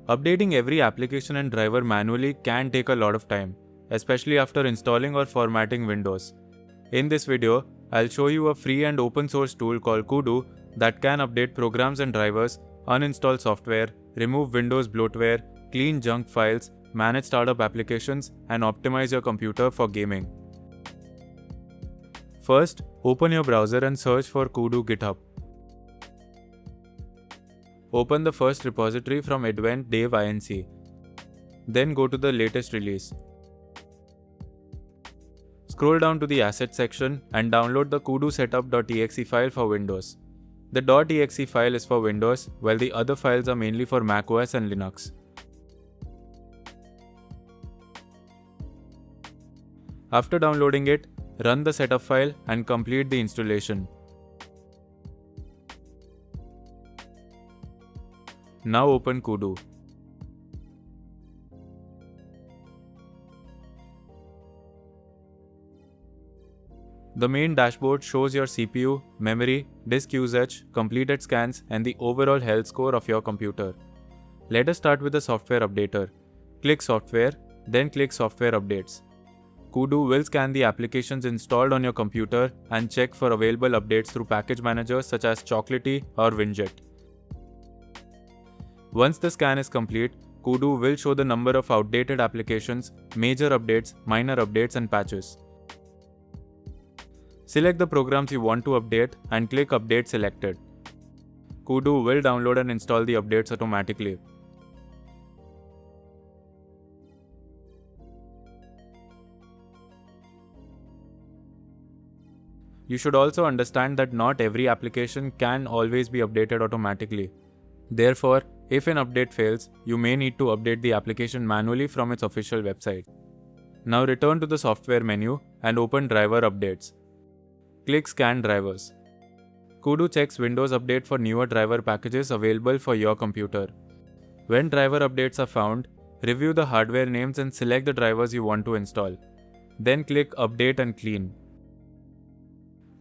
Updating every application and driver manually can take a lot of time, especially after installing or formatting Windows. In this video, I'll show you a free and open source tool called Kudu that can update programs and drivers, uninstall software, remove Windows bloatware, clean junk files, manage startup applications, and optimize your computer for gaming. First, open your browser and search for Kudu GitHub. Open the first repository from Advent Dev Inc. Then go to the latest release. Scroll down to the assets section and download the kudu setup.exe file for Windows. The .exe file is for Windows, while the other files are mainly for macOS and Linux. After downloading it, run the setup file and complete the installation. Now open Kudu. The main dashboard shows your CPU, memory, disk usage, completed scans, and the overall health score of your computer. Let us start with the software updater. Click Software, then click Software Updates. Kudu will scan the applications installed on your computer and check for available updates through package managers such as Chocolatey or Winjet. Once the scan is complete, Kudu will show the number of outdated applications, major updates, minor updates, and patches. Select the programs you want to update and click Update Selected. Kudu will download and install the updates automatically. You should also understand that not every application can always be updated automatically. Therefore, if an update fails, you may need to update the application manually from its official website. Now return to the software menu and open Driver Updates. Click Scan Drivers. Kudu checks Windows Update for newer driver packages available for your computer. When driver updates are found, review the hardware names and select the drivers you want to install. Then click Update and Clean.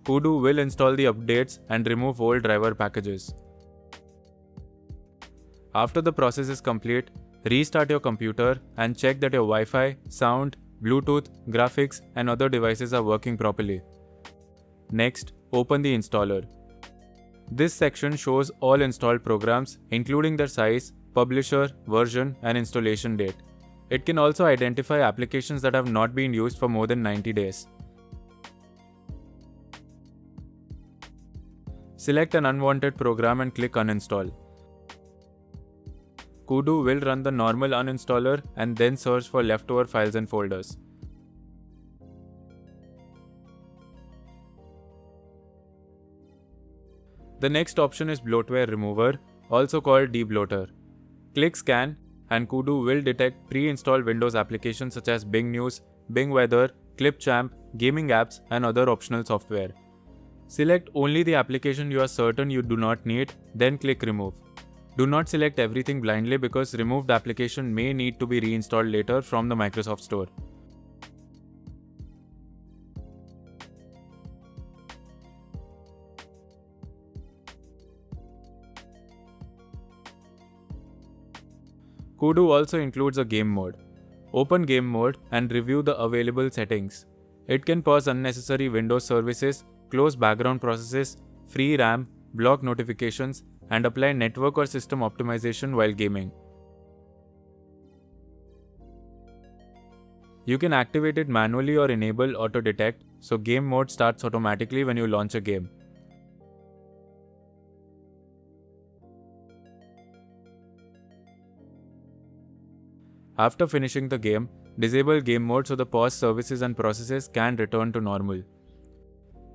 Kudu will install the updates and remove old driver packages. After the process is complete, restart your computer and check that your Wi-Fi, sound, Bluetooth, graphics, and other devices are working properly. Next, open the installer. This section shows all installed programs, including their size, publisher, version, and installation date. It can also identify applications that have not been used for more than 90 days. Select an unwanted program and click Uninstall. Kudu will run the normal uninstaller and then search for leftover files and folders. The next option is Bloatware Remover, also called debloater. Click Scan and Kudu will detect pre-installed Windows applications such as Bing News, Bing Weather, Clipchamp, gaming apps, and other optional software. Select only the application you are certain you do not need, then click Remove. Do not select everything blindly because removed application may need to be reinstalled later from the Microsoft Store. Kudu also includes a game mode. Open game mode and review the available settings. It can pause unnecessary Windows services, close background processes, free RAM, block notifications, and apply network or system optimization while gaming. You can activate it manually or enable auto detect, so game mode starts automatically when you launch a game. After finishing the game, disable game mode so the paused services and processes can return to normal.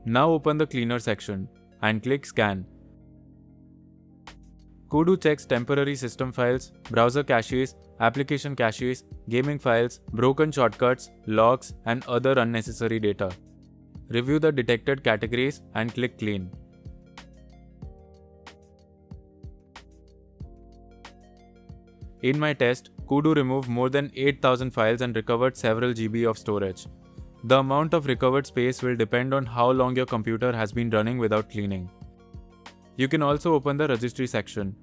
Now open the Cleaner section and click Scan. Kudu checks temporary system files, browser caches, application caches, gaming files, broken shortcuts, logs, and other unnecessary data. Review the detected categories and click Clean. In my test, Kudu removed more than 8,000 files and recovered several GB of storage. The amount of recovered space will depend on how long your computer has been running without cleaning. You can also open the Registry section.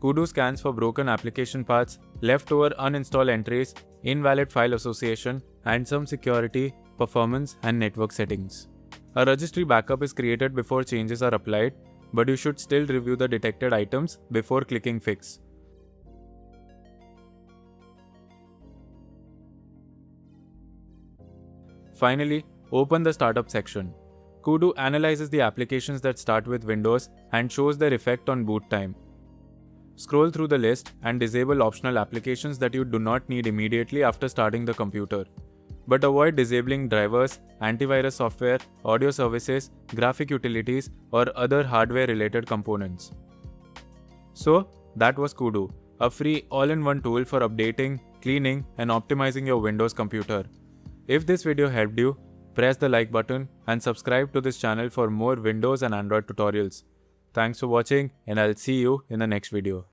Kudu scans for broken application paths, leftover uninstall entries, invalid file association, and some security, performance, and network settings. A registry backup is created before changes are applied, but you should still review the detected items before clicking Fix. Finally, open the Startup section. Kudu analyzes the applications that start with Windows and shows their effect on boot time. Scroll through the list and disable optional applications that you do not need immediately after starting the computer. But avoid disabling drivers, antivirus software, audio services, graphic utilities, or other hardware-related components. So, that was Kudu, a free all-in-one tool for updating, cleaning, and optimizing your Windows computer. If this video helped you, press the like button and subscribe to this channel for more Windows and Android tutorials. Thanks for watching, and I'll see you in the next video.